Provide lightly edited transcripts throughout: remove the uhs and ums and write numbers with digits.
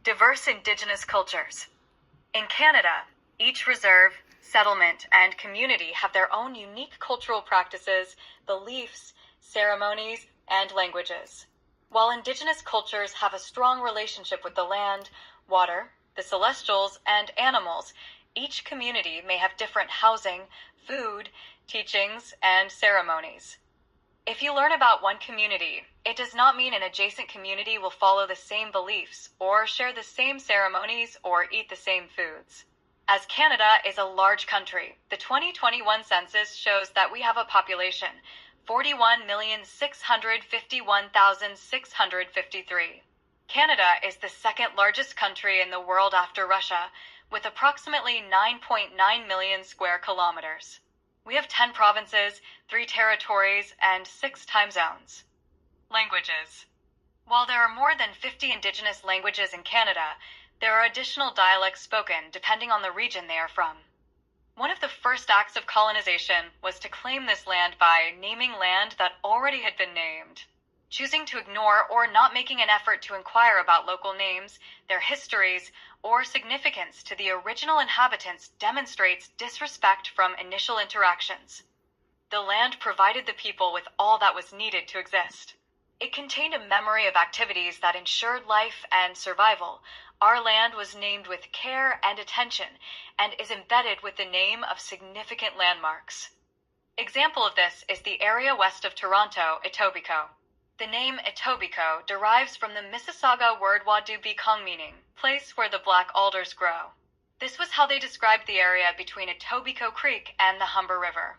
Diverse Indigenous cultures. In Canada, each reserve, settlement, and community have their own unique cultural practices, beliefs, ceremonies, and languages. While Indigenous cultures have a strong relationship with the land, water, the celestials, and animals, each community may have different housing, food, teachings, and ceremonies. If you learn about one community, it does not mean an adjacent community will follow the same beliefs, or share the same ceremonies, or eat the same foods. As Canada is a large country, the 2021 census shows that we have a population, 41,651,653. Canada is the second largest country in the world after Russia, with approximately 9.9 million square kilometers. We have 10 provinces, 3 territories, and 6 time zones. Languages. While there are more than 50 Indigenous languages in Canada, there are additional dialects spoken depending on the region they are from. One of the first acts of colonization was to claim this land by naming land that already had been named. Choosing to ignore or not making an effort to inquire about local names, their histories, or significance to the original inhabitants demonstrates disrespect from initial interactions. The land provided the people with all that was needed to exist. It contained a memory of activities that ensured life and survival. Our land was named with care and attention, and is embedded with the name of significant landmarks. Example of this is the area west of Toronto, Etobicoke. The name Etobicoke derives from the Mississauga word Wadubikong meaning, place where the black alders grow. This was how they described the area between Etobicoke Creek and the Humber River.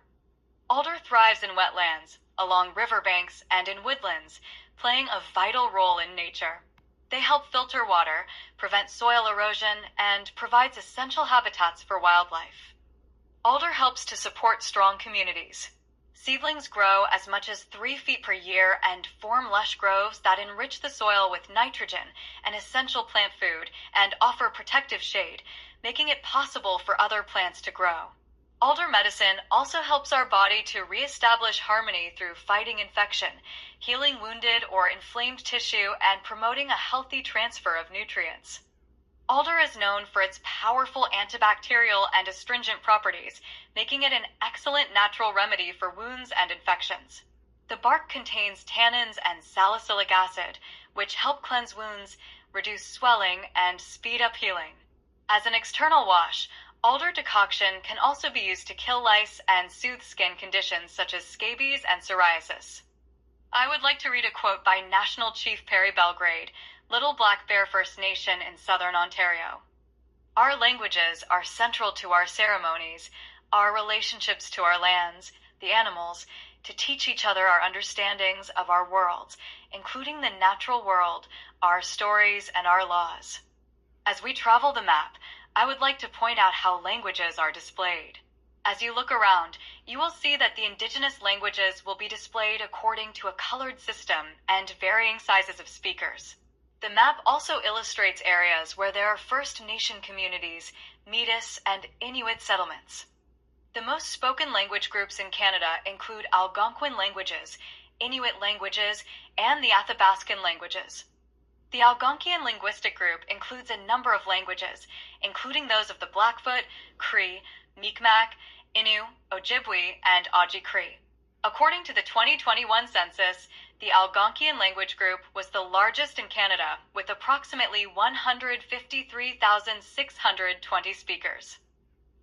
Alder thrives in wetlands, along riverbanks, and in woodlands, playing a vital role in nature. They help filter water, prevent soil erosion, and provides essential habitats for wildlife. Alder helps to support strong communities. Seedlings grow as much as 3 feet per year and form lush groves that enrich the soil with nitrogen, an essential plant food, and offer protective shade, making it possible for other plants to grow. Alder medicine also helps our body to reestablish harmony through fighting infection, healing wounded or inflamed tissue, and promoting a healthy transfer of nutrients. Alder is known for its powerful antibacterial and astringent properties, making it an excellent natural remedy for wounds and infections. The bark contains tannins and salicylic acid, which help cleanse wounds, reduce swelling, and speed up healing. As an external wash, alder decoction can also be used to kill lice and soothe skin conditions such as scabies and psoriasis. I would like to read a quote by National Chief Perry Belgrade, Little Black Bear First Nation in southern Ontario. Our languages are central to our ceremonies, our relationships to our lands, the animals, to teach each other our understandings of our worlds, including the natural world, our stories, and our laws. As we travel the map, I would like to point out how languages are displayed. As you look around, you will see that the Indigenous languages will be displayed according to a colored system and varying sizes of speakers. The map also illustrates areas where there are First Nation communities, Métis, and Inuit settlements. The most spoken language groups in Canada include Algonquin languages, Inuit languages, and the Athabascan languages. The Algonquian linguistic group includes a number of languages, including those of the Blackfoot, Cree, Mi'kmaq, Innu, Ojibwe, and Ojibwe. According to the 2021 census, the Algonquian language group was the largest in Canada, with approximately 153,620 speakers.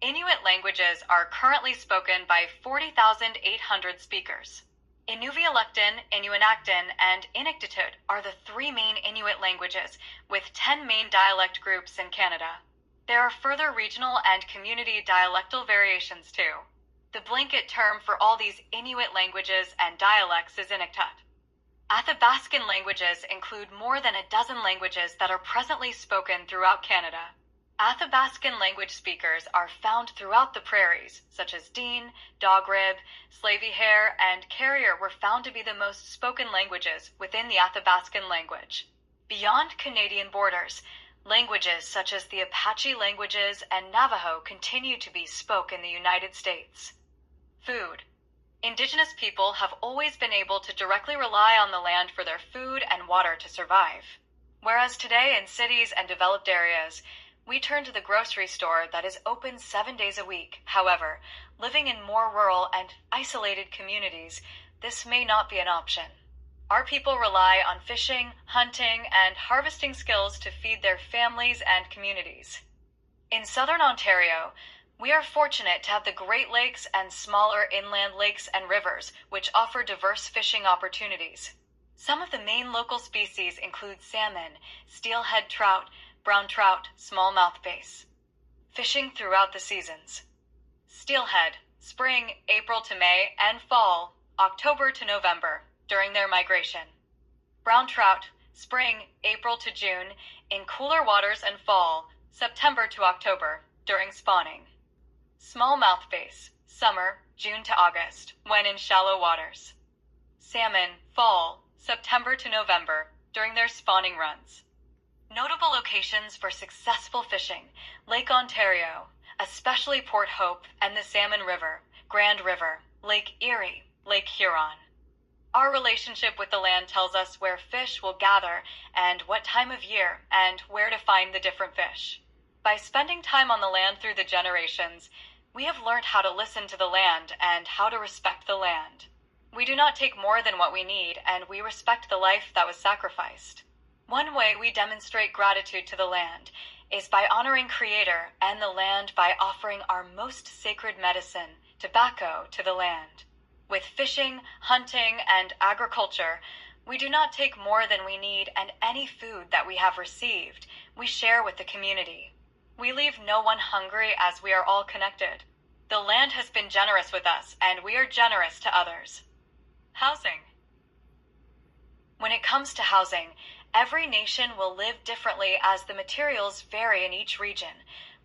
Inuit languages are currently spoken by 40,800 speakers. Inuvialuktun, Inuinnaqtun, and Inuktitut are the 3 main Inuit languages, with 10 main dialect groups in Canada. There are further regional and community dialectal variations too. The blanket term for all these Inuit languages and dialects is Inuktitut. Athabascan languages include more than a dozen languages that are presently spoken throughout Canada. Athabascan language speakers are found throughout the prairies, such as Dean, Dogrib, Slavey Hare, and Carrier were found to be the most spoken languages within the Athabascan language. Beyond Canadian borders, languages such as the Apache languages and Navajo continue to be spoken in the United States. Food. Indigenous people have always been able to directly rely on the land for their food and water to survive. Whereas today in cities and developed areas, we turn to the grocery store that is open 7 days a week. However, living in more rural and isolated communities, this may not be an option. Our people rely on fishing, hunting, and harvesting skills to feed their families and communities. In southern Ontario, we are fortunate to have the Great Lakes and smaller inland lakes and rivers, which offer diverse fishing opportunities. Some of the main local species include salmon, steelhead trout, brown trout, smallmouth bass. Fishing throughout the seasons. Steelhead, spring, April to May, and fall, October to November, during their migration. Brown trout, spring, April to June, in cooler waters, and fall, September to October, during spawning. Smallmouth bass, summer, June to August, when in shallow waters. Salmon, fall, September to November, during their spawning runs. Notable locations for successful fishing: Lake Ontario, especially Port Hope and the Salmon River, Grand River, Lake Erie, Lake Huron. Our relationship with the land tells us where fish will gather and what time of year and where to find the different fish. By spending time on the land through the generations, we have learned how to listen to the land and how to respect the land. We do not take more than what we need, and we respect the life that was sacrificed. One way we demonstrate gratitude to the land is by honoring Creator and the land by offering our most sacred medicine, tobacco, to the land. With fishing, hunting, and agriculture, we do not take more than we need, and any food that we have received, we share with the community. We leave no one hungry as we are all connected. The land has been generous with us, and we are generous to others. Housing. When it comes to housing, every nation will live differently as the materials vary in each region,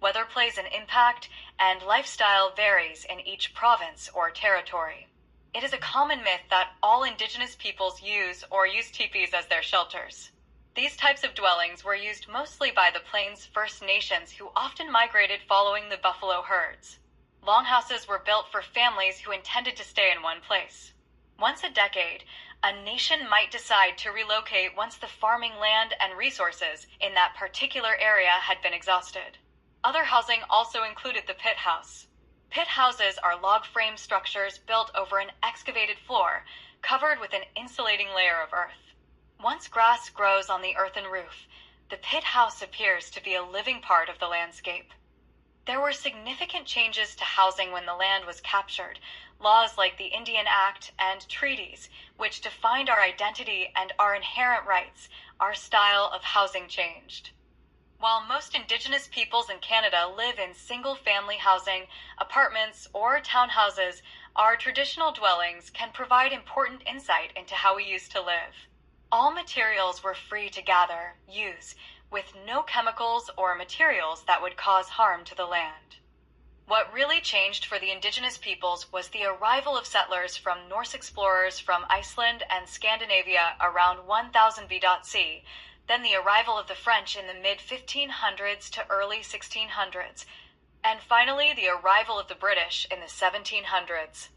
weather plays an impact, and lifestyle varies in each province or territory. It is a common myth that all Indigenous peoples use teepees as their shelters. These types of dwellings were used mostly by the Plains First Nations, who often migrated following the buffalo herds. Longhouses were built for families who intended to stay in one place. Once a decade, a nation might decide to relocate once the farming land and resources in that particular area had been exhausted. Other housing also included the pit house. Pit houses are log frame structures built over an excavated floor, covered with an insulating layer of earth. Once grass grows on the earthen roof, the pit house appears to be a living part of the landscape. There were significant changes to housing when the land was captured. Laws like the Indian Act and treaties, which defined our identity and our inherent rights, our style of housing changed. While most Indigenous peoples in Canada live in single-family housing, apartments, or townhouses, our traditional dwellings can provide important insight into how we used to live. All materials were free to gather, use, with no chemicals or materials that would cause harm to the land. What really changed for the Indigenous peoples was the arrival of settlers from Norse explorers from Iceland and Scandinavia around 1000 BC, then the arrival of the French in the mid-1500s to early 1600s, and finally the arrival of the British in the 1700s.